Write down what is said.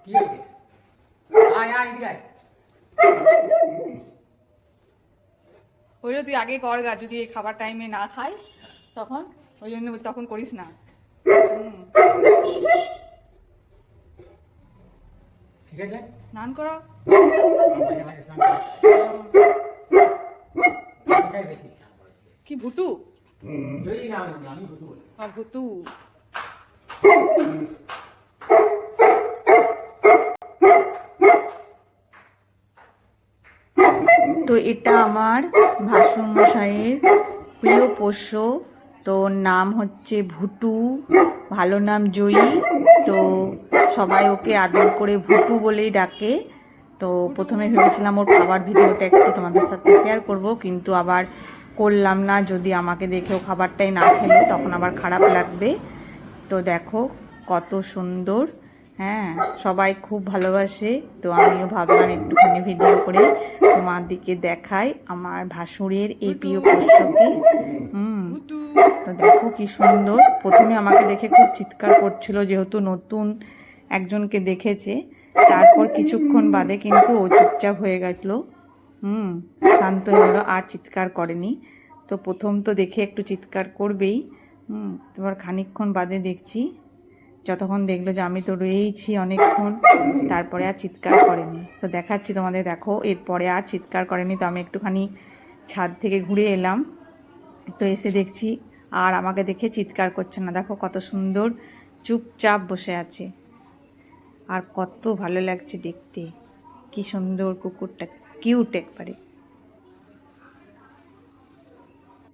কি হয়েছে? আয় আয় এদিকে আয়। ওই তুই আগে কর গা, যদি এই খাবার টাইমে না খায় তখন, ওই জন্য তখন করিস না। ঠিক আছে, স্নান করো। মাঝে মাঝে স্নান কর। কোথায় বেশি স্নান করেছি? কি ভুটু? যদি না আমি আমি ভুতু বলি। ভুতু। তো এটা আমার ভাসুরমশাইয়ের প্রিয় পোষ্য, তো নাম হচ্ছে ভুটু, ভালো নাম জয়ী। তো সবাই ওকে আদর করে ভুটু বলেই ডাকে। তো প্রথমে ভেবেছিলাম ওর খাবার ভিডিওটা একটু তোমাদের সাথে শেয়ার করব, কিন্তু আবার করলাম না, যদি আমাকে দেখেও খাবারটাই না খেলো তখন আবার খারাপ লাগবে। তো দেখো কত সুন্দর, হ্যাঁ সবাই খুব ভালোবাসে। তো আমিও ভাবলাম একটুখানি ভিডিও করে তোমার দিকে দেখাই আমার ভাসুরের এই প্রিয় পোষ্যকে। তো দেখো কি সুন্দর। প্রথমে আমাকে দেখে খুব চিৎকার করছিল, যেহেতু নতুন একজনকে দেখেছে। তারপর কিছুক্ষণ বাদে কিন্তু ও চুপচাপ হয়ে গেল, শান্ত হয়ে গেল, আর চিৎকার করেনি। তো প্রথম তো দেখে একটু চিৎকার করবেই, তোমার খানিকক্ষণ বাদে দেখছি, যতক্ষণ দেখলো যে আমি তো রয়েইছি অনেকক্ষণ, তারপরে আর চিৎকার করেনি। তো দেখাচ্ছি তোমাদের, দেখো এরপরে আর চিৎকার করেনি। তো আমি একটুখানি ছাদ থেকে ঘুরে এলাম, তো এসে দেখছি আর আমাকে দেখে চিৎকার করছে না। দেখো কত সুন্দর চুপচাপ বসে আছে, আর কত ভালো লাগছে দেখতে, কি সুন্দর কুকুরটা, কিউট একবারে।